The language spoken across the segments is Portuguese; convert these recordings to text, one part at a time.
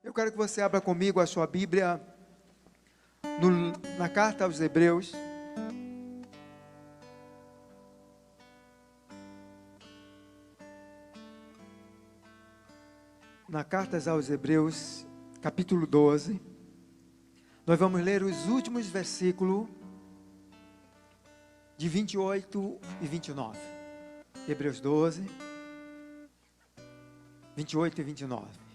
Eu quero que você abra comigo a sua Bíblia na carta aos Hebreus. Na carta aos Hebreus, capítulo 12. Nós vamos ler os últimos versículos de 28 e 29. Hebreus 12, 28 e 29.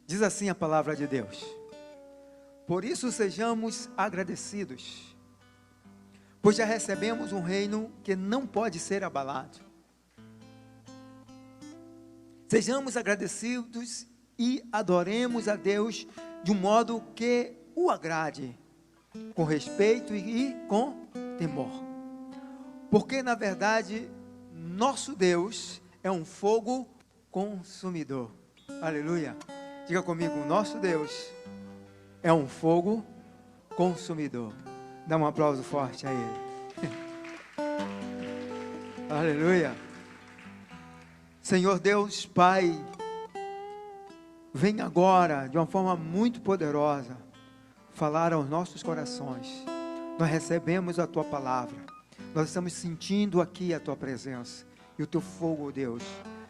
Diz assim a palavra de Deus: por isso sejamos agradecidos, pois já recebemos um reino que não pode ser abalado. Sejamos agradecidos e adoremos a Deus de um modo que o agrade, com respeito e com temor. Porque na verdade, nosso Deus é um fogo consumidor. Aleluia. Diga comigo, nosso Deus é um fogo consumidor. Dá um aplauso forte a Ele. Aleluia. Senhor Deus, Pai, vem agora de uma forma muito poderosa falar aos nossos corações. Nós recebemos a Tua palavra. Nós estamos sentindo aqui a Tua presença. E o Teu fogo, Deus,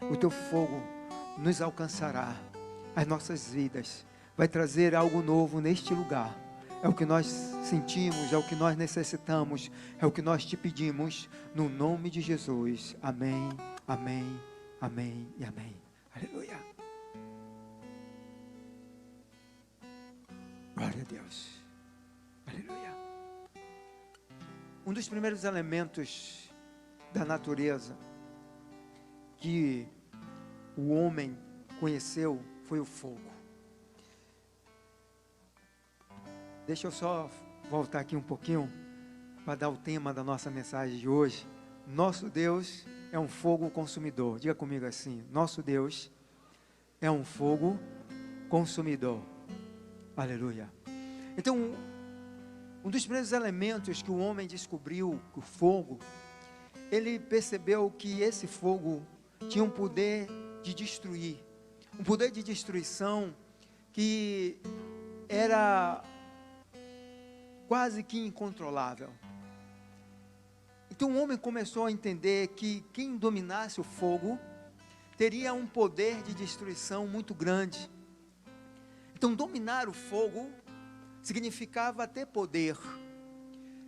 o Teu fogo nos alcançará. As nossas vidas, vai trazer algo novo neste lugar. É o que nós sentimos, é o que nós necessitamos, é o que nós te pedimos, no nome de Jesus. Amém, amém, amém e amém. Aleluia. Glória a Deus. Aleluia. Um dos primeiros elementos da natureza que o homem conheceu foi o fogo. Deixa eu só voltar aqui um pouquinho para dar o tema da nossa mensagem de hoje. Nosso Deus é um fogo consumidor. Diga comigo assim: nosso Deus é um fogo consumidor. Aleluia. Então, um dos primeiros elementos que o homem descobriu, o fogo, ele percebeu que esse fogo tinha um poder de destruir. Um poder de destruição que era quase que incontrolável. Então o homem começou a entender que quem dominasse o fogo teria um poder de destruição muito grande. Então dominar o fogo significava ter poder.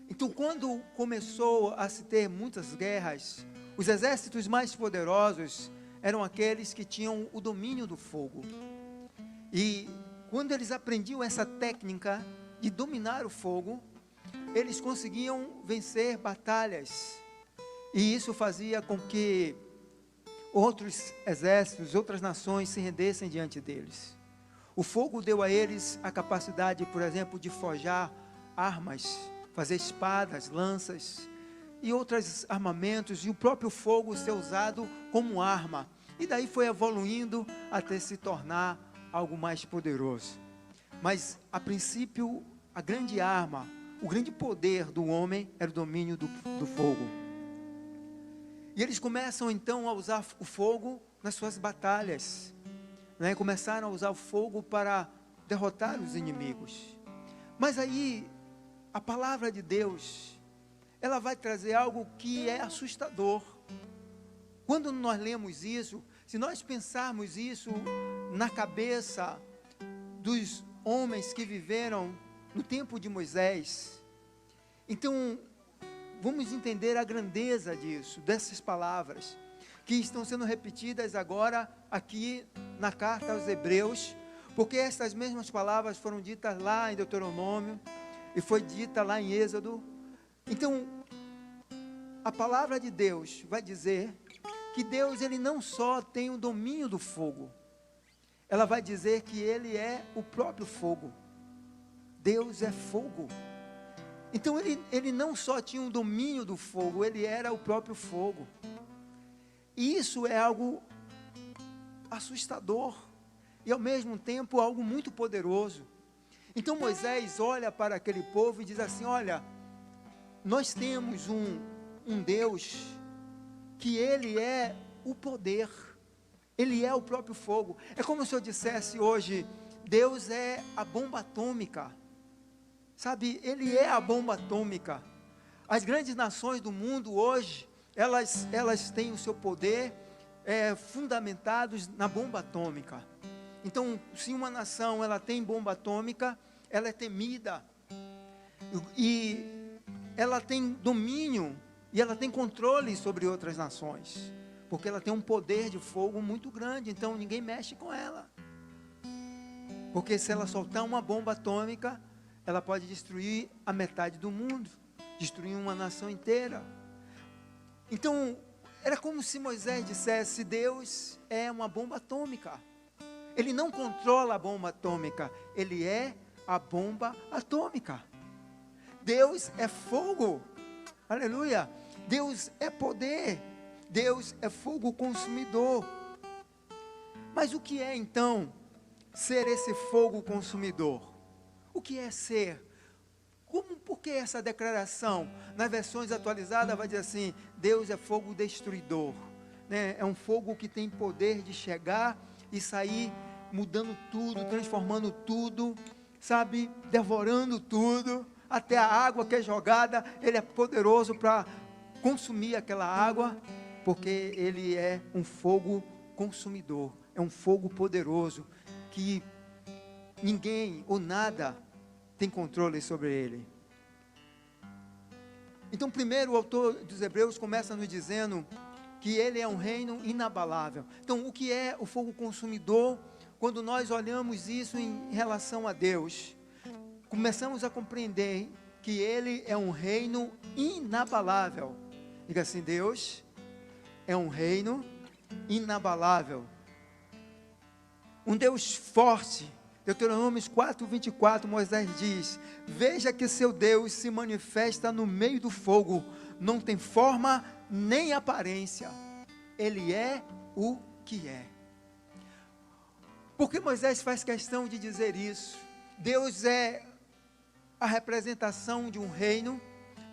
Então quando começou a se ter muitas guerras, os exércitos mais poderosos eram aqueles que tinham o domínio do fogo. E quando eles aprendiam essa técnica de dominar o fogo, eles conseguiam vencer batalhas. E isso fazia com que outros exércitos, outras nações se rendessem diante deles. O fogo deu a eles a capacidade, por exemplo, de forjar armas, fazer espadas, lanças e outros armamentos, e o próprio fogo ser usado como arma. E daí foi evoluindo até se tornar algo mais poderoso. Mas, a princípio, a grande arma, o grande poder do homem era o domínio do fogo. E eles começam então a usar o fogo nas suas batalhas, né? Começaram a usar o fogo para derrotar os inimigos. Mas aí, a palavra de Deus, ela vai trazer algo que é assustador. Quando nós lemos isso, se nós pensarmos isso na cabeça dos homens que viveram no tempo de Moisés, então vamos entender a grandeza disso, dessas palavras, que estão sendo repetidas agora aqui na carta aos Hebreus, porque essas mesmas palavras foram ditas lá em Deuteronômio, e foi dita lá em Êxodo. Então, a palavra de Deus vai dizer que Deus, ele não só tem o domínio do fogo, ela vai dizer que ele é o próprio fogo. Deus é fogo. Então ele não só tinha o domínio do fogo, ele era o próprio fogo. E isso é algo assustador e ao mesmo tempo algo muito poderoso. Então Moisés olha para aquele povo e diz assim: olha, nós temos um Deus que ele é o poder. Ele é o próprio fogo. É como se eu dissesse hoje, Deus é a bomba atômica. Sabe, Ele é a bomba atômica. As grandes nações do mundo hoje, elas têm o seu poder fundamentados na bomba atômica. Então, se uma nação ela tem bomba atômica, ela é temida. E ela tem domínio e ela tem controle sobre outras nações. Porque ela tem um poder de fogo muito grande, então ninguém mexe com ela. Porque se ela soltar uma bomba atômica, ela pode destruir a metade do mundo, destruir uma nação inteira. Então, era como se Moisés dissesse, Deus é uma bomba atômica. Ele não controla a bomba atômica, Ele é a bomba atômica. Deus é fogo, aleluia. Deus é poder, Deus é fogo consumidor. Mas o que é então ser esse fogo consumidor? O que é ser? Por que essa declaração? Nas versões atualizadas vai dizer assim, Deus é fogo destruidor, né? É um fogo que tem poder de chegar e sair mudando tudo, transformando tudo, sabe, devorando tudo, até a água que é jogada, Ele é poderoso para consumir aquela água, porque Ele é um fogo consumidor, é um fogo poderoso, que ninguém ou nada tem controle sobre ele. Então, primeiro, o autor dos Hebreus começa nos dizendo que ele é um reino inabalável. Então, o que é o fogo consumidor? Quando nós olhamos isso em relação a Deus, começamos a compreender que ele é um reino inabalável. Diga assim, Deus é um reino inabalável. Um Deus forte. Deuteronômio 4:24, Moisés diz, veja que seu Deus se manifesta no meio do fogo, não tem forma nem aparência, Ele é o que é. Por que Moisés faz questão de dizer isso? Deus é a representação de um reino,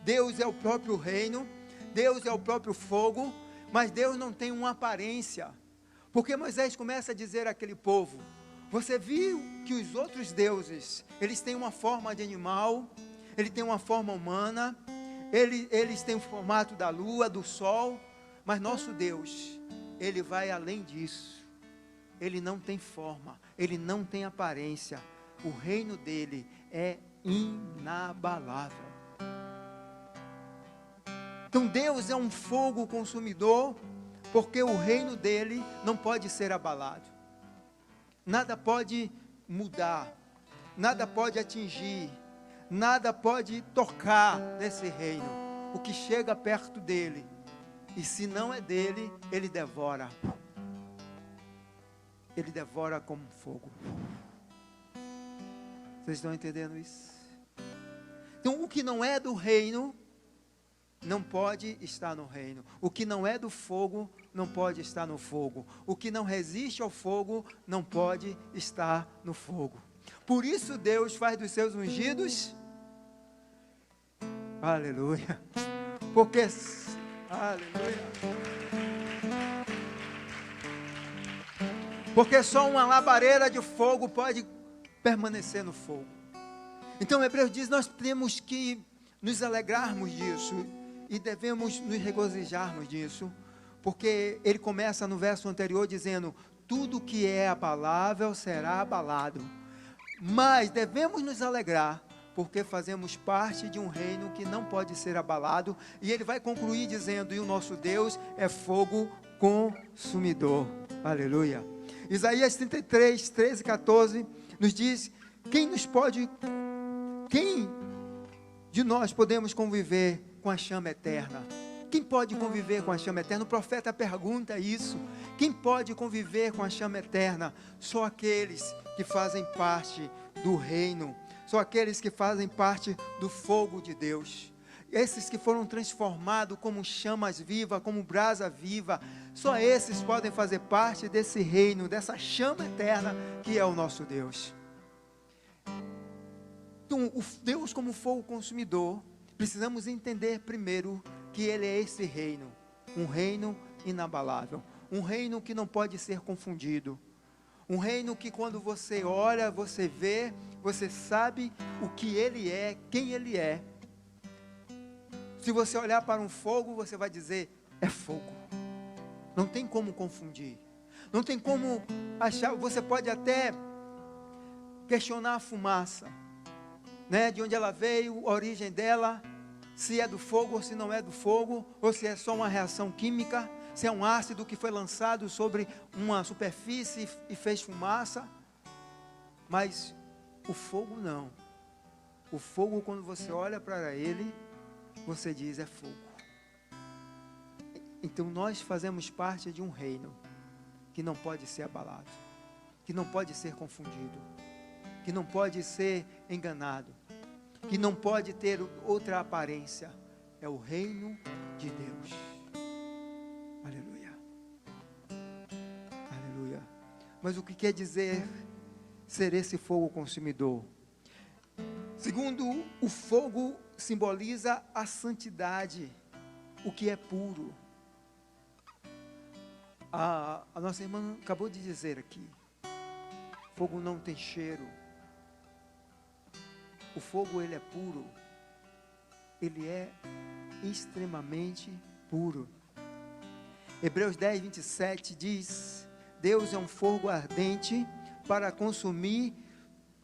Deus é o próprio reino, Deus é o próprio fogo, mas Deus não tem uma aparência. Porque Moisés começa a dizer àquele povo, você viu que os outros deuses, eles têm uma forma de animal, eles têm uma forma humana, eles têm o formato da lua, do sol, mas nosso Deus, Ele vai além disso. Ele não tem forma, Ele não tem aparência, o reino dEle é inabalável. Então Deus é um fogo consumidor, porque o reino dEle não pode ser abalado. Nada pode mudar, nada pode atingir, nada pode tocar nesse reino. O que chega perto dele, e se não é dele, ele devora. Ele devora como fogo. Vocês estão entendendo isso? Então, o que não é do reino, não pode estar no reino. O que não é do fogo, não pode estar no fogo. O que não resiste ao fogo, não pode estar no fogo. Por isso Deus faz dos seus ungidos, aleluia, porque, aleluia, porque só uma labareda de fogo pode permanecer no fogo. Então Hebreus diz, nós temos que nos alegrarmos disso, e devemos nos regozijarmos disso, porque ele começa no verso anterior dizendo, tudo que é abalável será abalado, mas devemos nos alegrar, porque fazemos parte de um reino que não pode ser abalado, e ele vai concluir dizendo, e o nosso Deus é fogo consumidor, aleluia. Isaías 33, 13 e 14, nos diz, quem de nós podemos conviver com a chama eterna? Quem pode conviver com a chama eterna? O profeta pergunta isso. Quem pode conviver com a chama eterna? Só aqueles que fazem parte do reino. Só aqueles que fazem parte do fogo de Deus. Esses que foram transformados como chamas vivas, como brasa viva. Só esses podem fazer parte desse reino, dessa chama eterna que é o nosso Deus. Então, o Deus como fogo consumidor, precisamos entender primeiro que Ele é esse reino, um reino inabalável, um reino que não pode ser confundido, um reino que quando você olha, você vê, você sabe o que ele é, quem ele é. Se você olhar para um fogo, você vai dizer, é fogo. Não tem como confundir. Não tem como achar, você pode até questionar a fumaça, né? De onde ela veio, a origem dela, se é do fogo ou se não é do fogo, ou se é só uma reação química, se é um ácido que foi lançado sobre uma superfície e fez fumaça. Mas o fogo não. O fogo, quando você olha para ele, você diz, é fogo. Então nós fazemos parte de um reino que não pode ser abalado, que não pode ser confundido, que não pode ser enganado, que não pode ter outra aparência. É o reino de Deus. Aleluia. Aleluia. Mas o que quer dizer ser esse fogo consumidor? Segundo, o fogo simboliza a santidade, o que é puro. A nossa irmã acabou de dizer aqui, fogo não tem cheiro. O fogo, ele é puro. Ele é extremamente puro. Hebreus 10, 27 diz, Deus é um fogo ardente para consumir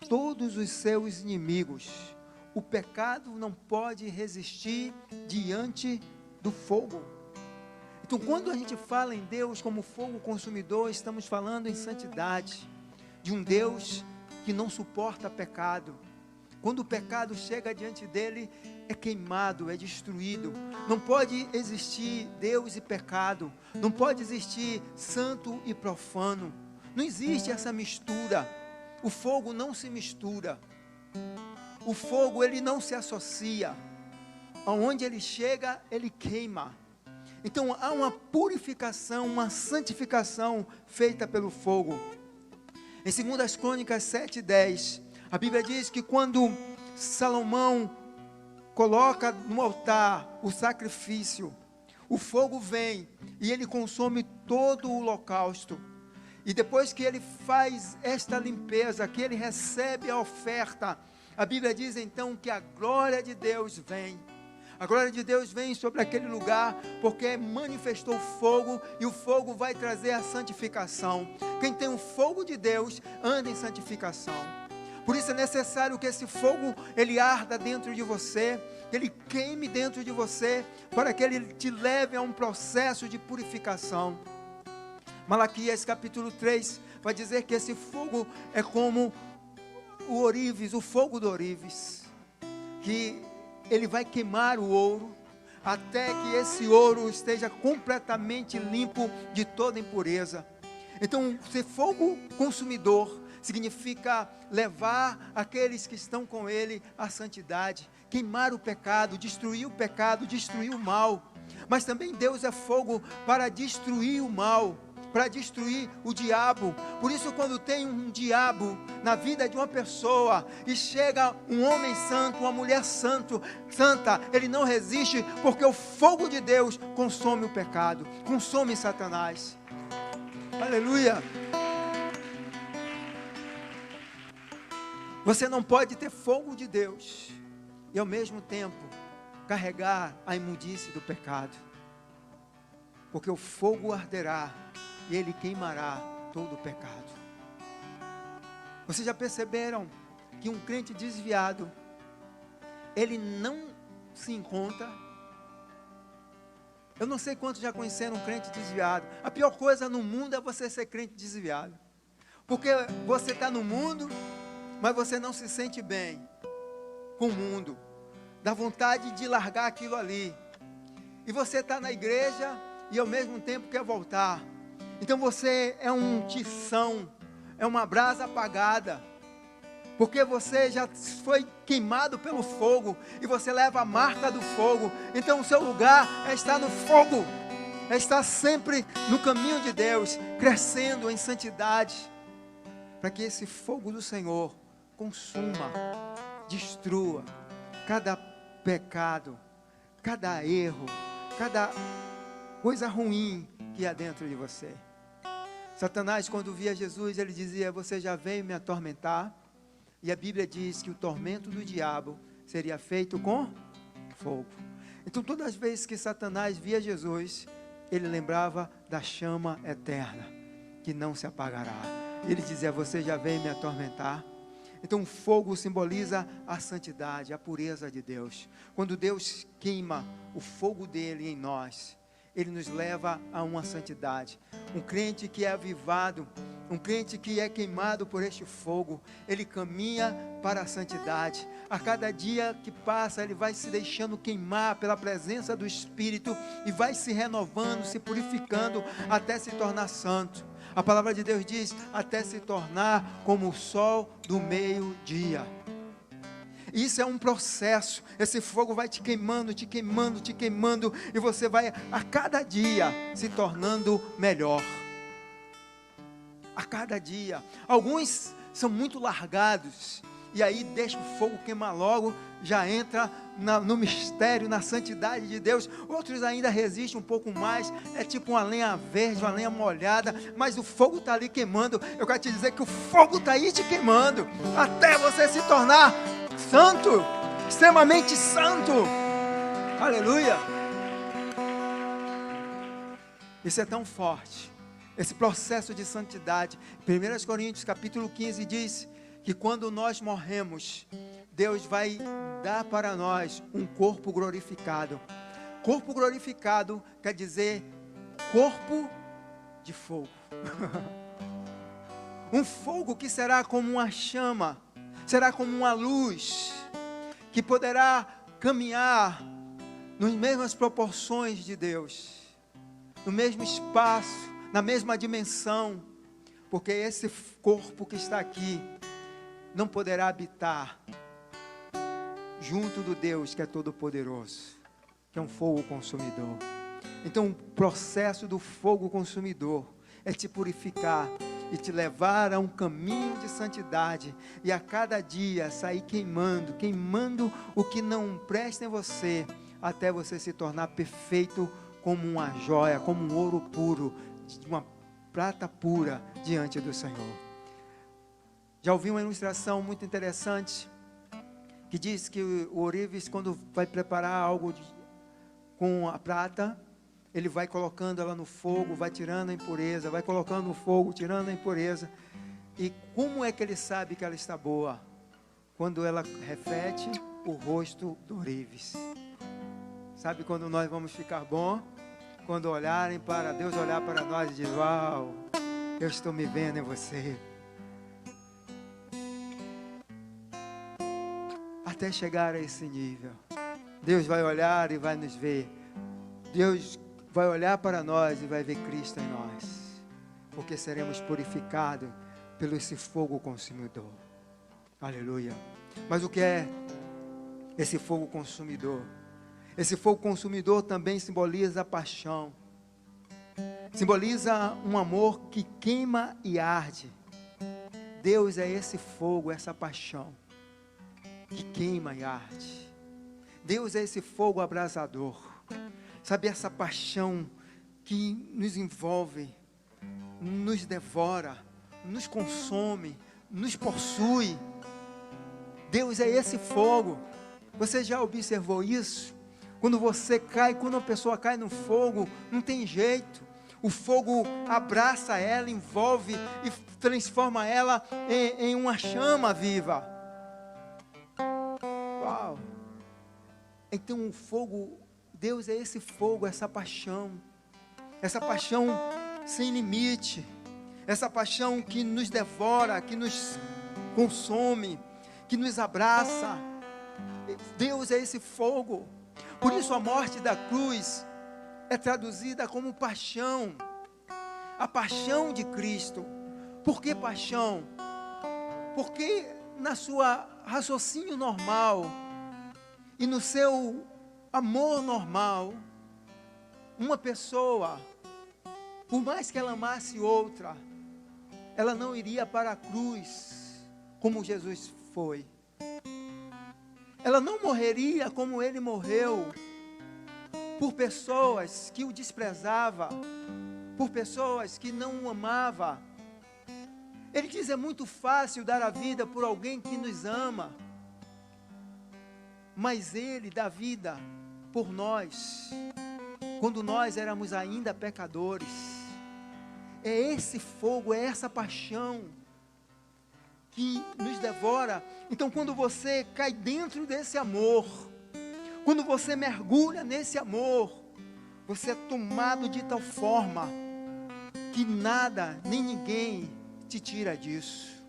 todos os seus inimigos. O pecado não pode resistir diante do fogo. Então, quando a gente fala em Deus como fogo consumidor, estamos falando em santidade, de um Deus que não suporta pecado. Quando o pecado chega diante dele, é queimado, é destruído. Não pode existir Deus e pecado. Não pode existir santo e profano. Não existe essa mistura. O fogo não se mistura. O fogo, ele não se associa. Aonde ele chega, ele queima. Então há uma purificação, uma santificação feita pelo fogo. Em 2 Crônicas 7:10, a Bíblia diz que quando Salomão coloca no altar o sacrifício, o fogo vem e ele consome todo o holocausto. E depois que ele faz esta limpeza, que ele recebe a oferta, a Bíblia diz então que a glória de Deus vem. A glória de Deus vem sobre aquele lugar, porque manifestou fogo, e o fogo vai trazer a santificação. Quem tem o fogo de Deus, anda em santificação. Por isso é necessário que esse fogo, ele arda dentro de você, que ele queime dentro de você, para que ele te leve a um processo de purificação. Malaquias capítulo 3, vai dizer que esse fogo é como o ourives, o fogo do ourives, que ele vai queimar o ouro, até que esse ouro esteja completamente limpo de toda impureza. Então, ser fogo consumidor significa levar aqueles que estão com ele à santidade, queimar o pecado, destruir o mal. Mas também Deus é fogo para destruir o mal, para destruir o diabo. Por isso, quando tem um diabo na vida de uma pessoa e chega um homem santo, uma mulher santa, ele não resiste, porque o fogo de Deus consome o pecado, consome Satanás. Aleluia. Você não pode ter fogo de Deus e ao mesmo tempo carregar a imundície do pecado, porque o fogo arderá e ele queimará todo o pecado. Vocês já perceberam que um crente desviado, ele não se encontra? Eu não sei quantos já conheceram um crente desviado. A pior coisa no mundo é você ser crente desviado, porque você está no mundo, mas você não se sente bem com o mundo, dá vontade de largar aquilo ali, e você está na igreja e ao mesmo tempo quer voltar. Então você é um tição, é uma brasa apagada, porque você já foi queimado pelo fogo, e você leva a marca do fogo. Então o seu lugar é estar no fogo, é estar sempre no caminho de Deus, crescendo em santidade, para que esse fogo do Senhor consuma, destrua cada pecado, cada erro, cada coisa ruim que há dentro de você. Satanás, quando via Jesus, ele dizia: você já veio me atormentar. E a Bíblia diz que o tormento do diabo seria feito com fogo. Então, todas as vezes que Satanás via Jesus, ele lembrava da chama eterna, que não se apagará. Ele dizia: você já veio me atormentar. Então o fogo simboliza a santidade, a pureza de Deus. Quando Deus queima o fogo dele em nós, ele nos leva a uma santidade. Um crente que é avivado, um crente que é queimado por este fogo, ele caminha para a santidade. A cada dia que passa, ele vai se deixando queimar pela presença do Espírito e vai se renovando, se purificando até se tornar santo. A palavra de Deus diz: até se tornar como o sol do meio-dia. Isso é um processo. Esse fogo vai te queimando, te queimando, te queimando, e você vai a cada dia se tornando melhor. A cada dia. Alguns são muito largados, e aí deixa o fogo queimar logo, já entra no mistério, na santidade de Deus. Outros ainda resistem um pouco mais, é tipo uma lenha verde, uma lenha molhada, mas o fogo está ali queimando. Eu quero te dizer que o fogo está aí te queimando, até você se tornar santo, extremamente santo. Aleluia. Isso é tão forte, esse processo de santidade. 1 Coríntios capítulo 15 diz que quando nós morremos, Deus vai dar para nós um corpo glorificado. Corpo glorificado quer dizer corpo de fogo. Um fogo que será como uma chama, será como uma luz, que poderá caminhar nas mesmas proporções de Deus, no mesmo espaço, na mesma dimensão, porque esse corpo que está aqui não poderá habitar junto do Deus que é todo poderoso, que é um fogo consumidor. Então o processo do fogo consumidor é te purificar e te levar a um caminho de santidade, e a cada dia sair queimando o que não presta em você, até você se tornar perfeito como uma joia, como um ouro puro, uma prata pura diante do Senhor. Já ouvi uma ilustração muito interessante, que diz que o ourives, quando vai preparar algo com a prata, ele vai colocando ela no fogo, vai tirando a impureza, vai colocando no fogo, tirando a impureza. E como é que ele sabe que ela está boa? Quando ela reflete o rosto do ourives. Sabe quando nós vamos ficar bom? Quando olharem para Deus, olhar para nós e dizer: uau, eu estou me vendo em você. Até chegar a esse nível, Deus vai olhar e vai nos ver. Deus vai olhar para nós e vai ver Cristo em nós, porque seremos purificados pelo esse fogo consumidor. Aleluia. Mas o que é esse fogo consumidor? Esse fogo consumidor também simboliza a paixão, simboliza um amor que queima e arde. Deus é esse fogo, essa paixão que queima e arde. Deus é esse fogo abrasador. Sabe, essa paixão que nos envolve, nos devora, nos consome, nos possui. Deus é esse fogo. Você já observou isso? Quando você cai, quando uma pessoa cai no fogo, não tem jeito. O fogo abraça ela, envolve e transforma ela em uma chama viva. Uau! Então o fogo, Deus é esse fogo, essa paixão sem limite, essa paixão que nos devora, que nos consome, que nos abraça. Deus é esse fogo. Por isso a morte da cruz é traduzida como paixão, a paixão de Cristo. Por que paixão? Porque na sua raciocínio normal e no seu amor normal, uma pessoa, por mais que ela amasse outra, ela não iria para a cruz como Jesus foi. Ela não morreria como ele morreu. por pessoas que o desprezavam, por pessoas que não o amavam. Ele diz, é muito fácil dar a vida por alguém que nos ama, mas Ele dá vida por nós, quando nós éramos ainda pecadores. É esse fogo, é essa paixão que nos devora. Então, quando você cai dentro desse amor, quando você mergulha nesse amor, você é tomado de tal forma que nada, nem ninguém te tira disso.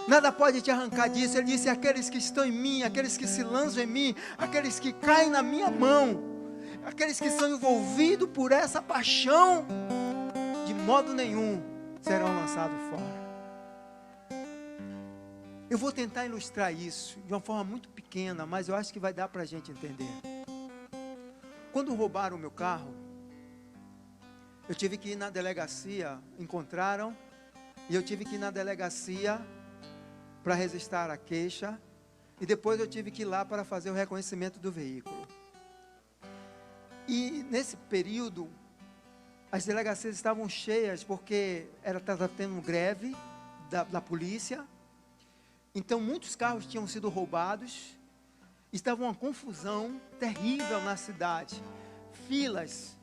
Nada pode te arrancar disso. Ele disse, aqueles que estão em mim, aqueles que se lançam em mim, aqueles que caem na minha mão, aqueles que são envolvidos por essa paixão, de modo nenhum serão lançados fora. Eu vou tentar ilustrar isso de uma forma muito pequena, mas eu acho que vai dar para a gente entender. Quando roubaram o meu carro, eu tive que ir na delegacia, encontraram, e eu tive que ir na delegacia para registrar a queixa, e depois eu tive que ir lá para fazer o reconhecimento do veículo. E nesse período, as delegacias estavam cheias, porque estava tendo greve da polícia. Então muitos carros tinham sido roubados, estava uma confusão terrível na cidade, filas.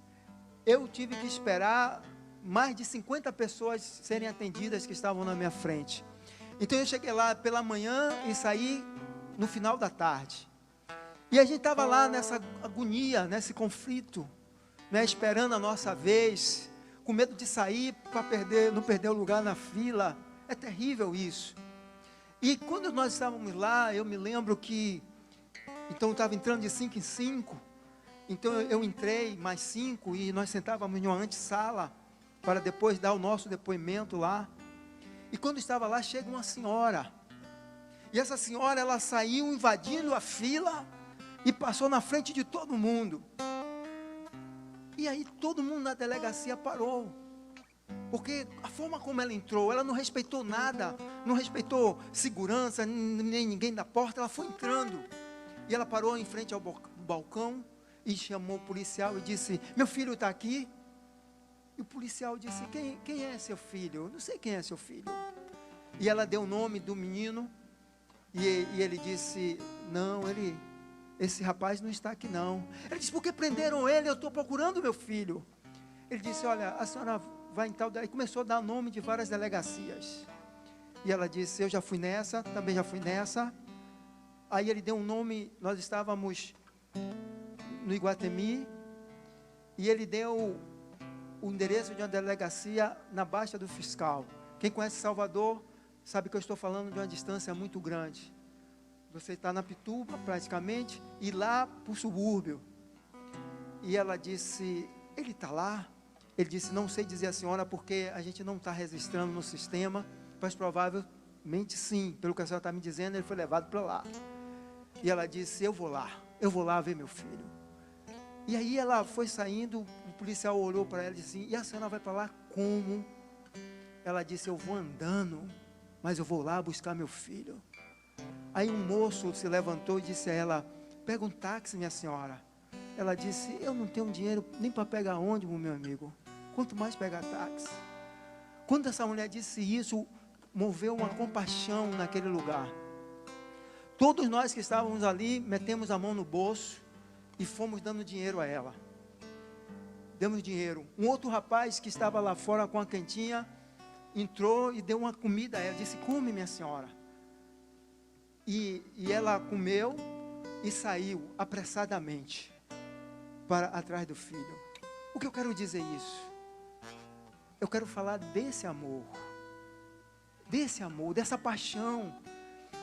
Eu tive que esperar mais de 50 pessoas serem atendidas que estavam na minha frente. Então eu cheguei lá pela manhã e saí no final da tarde. E a gente estava lá nessa agonia, nesse conflito, né, esperando a nossa vez, com medo de sair para não perder o lugar na fila. É terrível isso. E quando nós estávamos lá, eu me lembro que, então eu estava entrando de 5 em 5, então eu entrei mais 5 e nós sentávamos em uma antessala para depois dar o nosso depoimento lá. E quando estava lá, chega uma senhora, e essa senhora, ela saiu invadindo a fila e passou na frente de todo mundo. E aí todo mundo na delegacia parou, porque a forma como ela entrou, ela não respeitou nada, não respeitou segurança, nem ninguém da porta. Ela foi entrando, e ela parou em frente ao balcão, e chamou o policial e disse, meu filho está aqui? E o policial disse, quem é seu filho? Eu não sei quem é seu filho. E ela deu o nome do menino, e ele disse, não, esse rapaz não está aqui não. Ele disse, por que prenderam ele? Eu estou procurando meu filho. Ele disse, olha, a senhora vai em tal... E começou a dar o nome de várias delegacias. E ela disse, eu já fui nessa, também já fui nessa. Aí ele deu um nome, nós estávamos no Iguatemi, e ele deu o endereço de uma delegacia na Baixa do Fiscal. Quem conhece Salvador, sabe que eu estou falando de uma distância muito grande. Você está na Pituba, praticamente, e lá para o subúrbio. E ela disse, ele está lá? Ele disse, não sei dizer a senhora, porque a gente não está registrando no sistema, mas provavelmente sim, pelo que a senhora está me dizendo, ele foi levado para lá. E ela disse, eu vou lá ver meu filho. E aí ela foi saindo, o policial olhou para ela e disse, e a senhora vai para lá como? Ela disse, eu vou andando, mas eu vou lá buscar meu filho. Aí um moço se levantou e disse a ela, pega um táxi, minha senhora. Ela disse, eu não tenho dinheiro nem para pegar ônibus, meu amigo, quanto mais pegar táxi. Quando essa mulher disse isso, moveu uma compaixão naquele lugar. Todos nós que estávamos ali, metemos a mão no bolso e fomos dando dinheiro a ela. Demos dinheiro. Um outro rapaz que estava lá fora com a quentinha, entrou e deu uma comida a ela, disse, come, minha senhora. E ela comeu e saiu apressadamente para atrás do filho. O que eu quero dizer isso? Eu quero falar desse amor, dessa paixão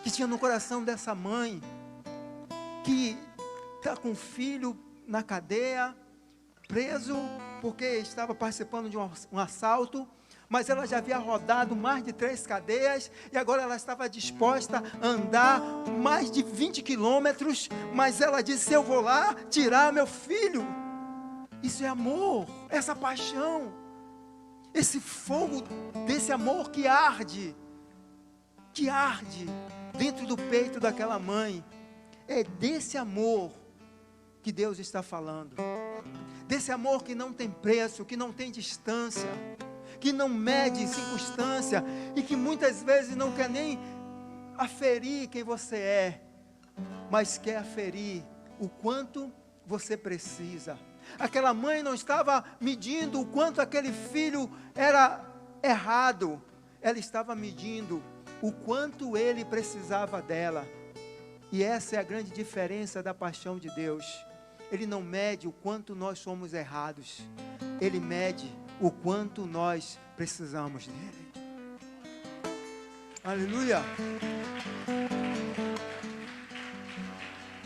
que tinha no coração dessa mãe, que está com o filho na cadeia, preso, porque estava participando de um assalto, mas ela já havia rodado mais de 3 cadeias, e agora ela estava disposta a andar mais de 20 quilômetros, mas ela disse, eu vou lá tirar meu filho. Isso é amor, essa paixão, esse fogo desse amor que arde dentro do peito daquela mãe. É desse amor que Deus está falando. desse amor que não tem preço, que não tem distância, que não mede circunstância e que muitas vezes não quer nem aferir quem você é, mas quer aferir o quanto você precisa. Aquela mãe não estava medindo o quanto aquele filho era errado, ela estava medindo o quanto ele precisava dela. E essa é a grande diferença da paixão de Deus. Ele não mede o quanto nós somos errados, Ele mede o quanto nós precisamos dEle. Aleluia!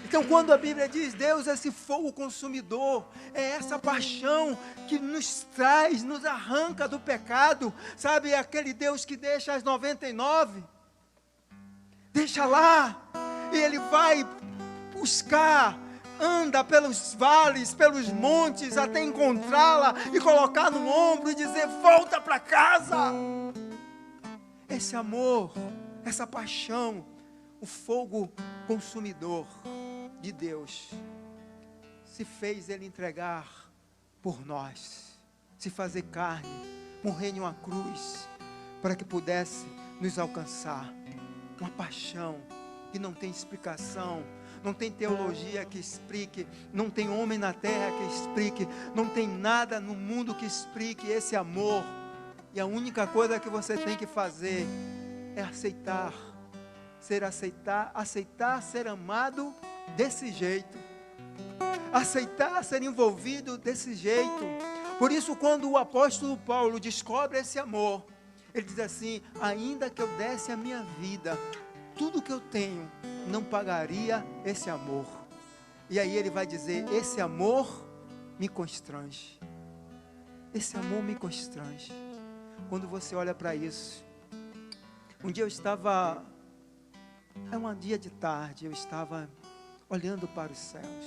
Então, quando a Bíblia diz Deus é esse fogo consumidor, é essa paixão que nos traz, nos arranca do pecado, sabe, é aquele Deus que deixa as 99, deixa lá, e Ele vai buscar, anda pelos vales, pelos montes, até encontrá-la e colocar no ombro e dizer, volta para casa. Esse amor, essa paixão, o fogo consumidor de Deus, se fez Ele entregar por nós, se fazer carne, morrer em uma cruz, para que pudesse nos alcançar. Uma paixão que não tem explicação, não tem teologia que explique, não tem homem na terra que explique, não tem nada no mundo que explique esse amor. E a única coisa que você tem que fazer é aceitar ser amado desse jeito, aceitar ser envolvido desse jeito. Por isso, quando o apóstolo Paulo descobre esse amor, ele diz assim, ainda que eu desse a minha vida, tudo que eu tenho, não pagaria esse amor. E aí ele vai dizer, esse amor me constrange. Esse amor me constrange. Quando você olha para isso, um dia eu estava, um dia de tarde, eu estava olhando para os céus,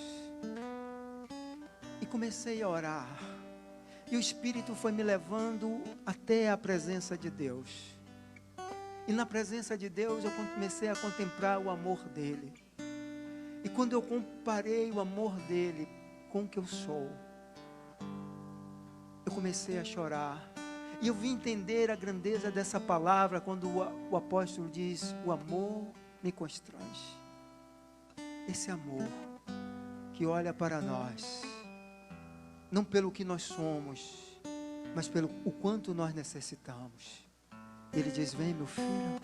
e comecei a orar, e o Espírito foi me levando até a presença de Deus. E na presença de Deus eu comecei a contemplar o amor dEle. E quando eu comparei o amor dEle com o que eu sou, eu comecei a chorar. E eu vim entender a grandeza dessa palavra quando o apóstolo diz, o amor me constrange. Esse amor que olha para nós, não pelo que nós somos, mas pelo o quanto nós necessitamos. Ele diz, vem meu filho,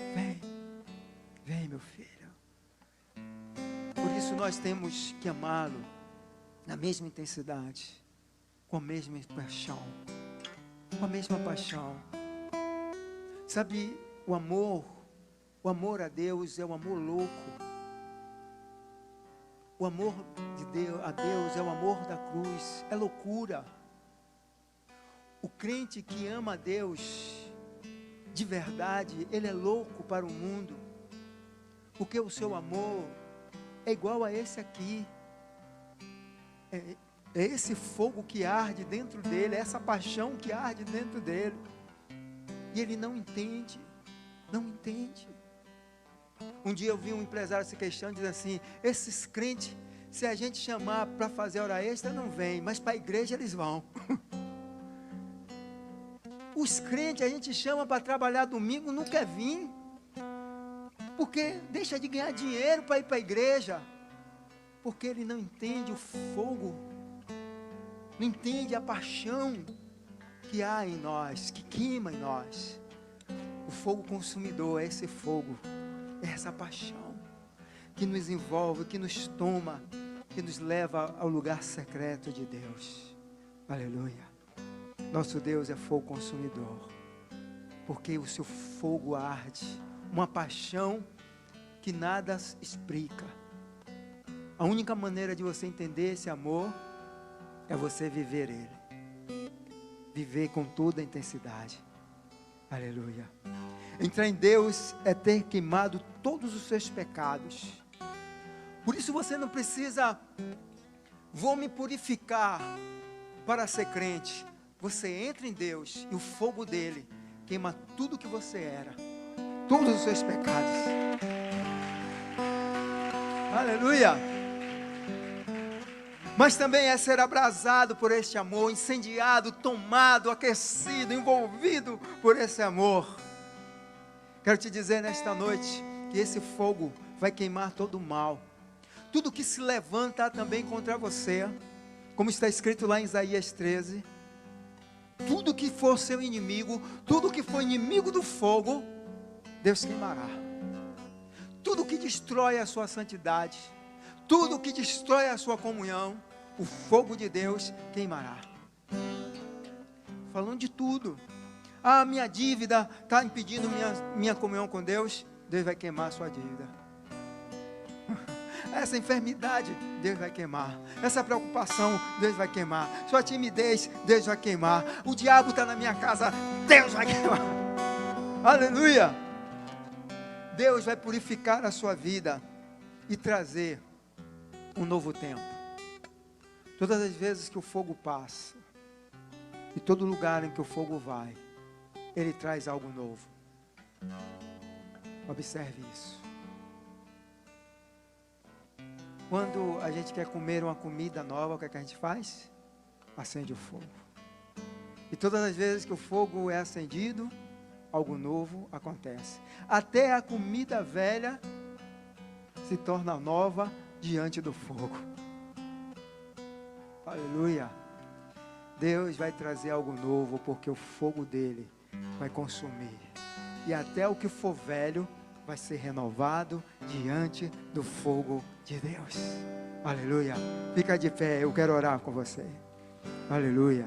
vem meu filho. Por isso nós temos que amá-lo na mesma intensidade, com a mesma paixão, com a mesma paixão. Sabe, o amor a Deus é o amor louco. O amor de Deus a Deus é o amor da cruz, é loucura. O crente que ama a Deus de verdade, ele é louco para o mundo, porque o seu amor é igual a esse aqui, é esse fogo que arde dentro dele, é essa paixão que arde dentro dele, e ele não entende. Um dia eu vi um empresário se queixando, dizendo assim, esses crentes, se a gente chamar para fazer hora extra, não vem, mas para a igreja eles vão. Os crentes a gente chama para trabalhar domingo, não quer vir, porque deixa de ganhar dinheiro para ir para a igreja, porque ele não entende o fogo, não entende a paixão que há em nós, que queima em nós. O fogo consumidor é esse fogo, é essa paixão que nos envolve, que nos toma, que nos leva ao lugar secreto de Deus. Aleluia. Nosso Deus é fogo consumidor, porque o seu fogo arde, uma paixão que nada explica. A única maneira de você entender esse amor é você viver ele, viver com toda a intensidade. Aleluia. Entrar em Deus é ter queimado todos os seus pecados. Por isso você não precisa, vou me purificar para ser crente. Você entra em Deus e o fogo dele queima tudo que você era, todos os seus pecados. Aleluia. mas também é ser abrasado por este amor, incendiado, tomado, aquecido, envolvido por esse amor. Quero te dizer nesta noite que esse fogo vai queimar todo o mal, tudo que se levanta também contra você, como está escrito lá em Isaías 13, tudo que for seu inimigo, tudo que for inimigo do fogo, Deus queimará. Tudo que destrói a sua santidade, tudo que destrói a sua comunhão, o fogo de Deus queimará. Falando de tudo. Ah, minha dívida está impedindo minha comunhão com Deus. Deus vai queimar a sua dívida. Essa enfermidade, Deus vai queimar. Essa preocupação, Deus vai queimar. Sua timidez, Deus vai queimar. O diabo está na minha casa, Deus vai queimar. Aleluia! Deus vai purificar a sua vida e trazer um novo tempo. Todas as vezes que o fogo passa, e todo lugar em que o fogo vai, Ele traz algo novo. Observe isso. Quando a gente quer comer uma comida nova, o que é que a gente faz? Acende o fogo. E todas as vezes que o fogo é acendido, algo novo acontece. Até a comida velha se torna nova diante do fogo. Aleluia. Deus vai trazer algo novo, porque o fogo dele vai consumir. E até o que for velho vai ser renovado diante do fogo de Deus. Aleluia. Fica de pé, eu quero orar com você. Aleluia.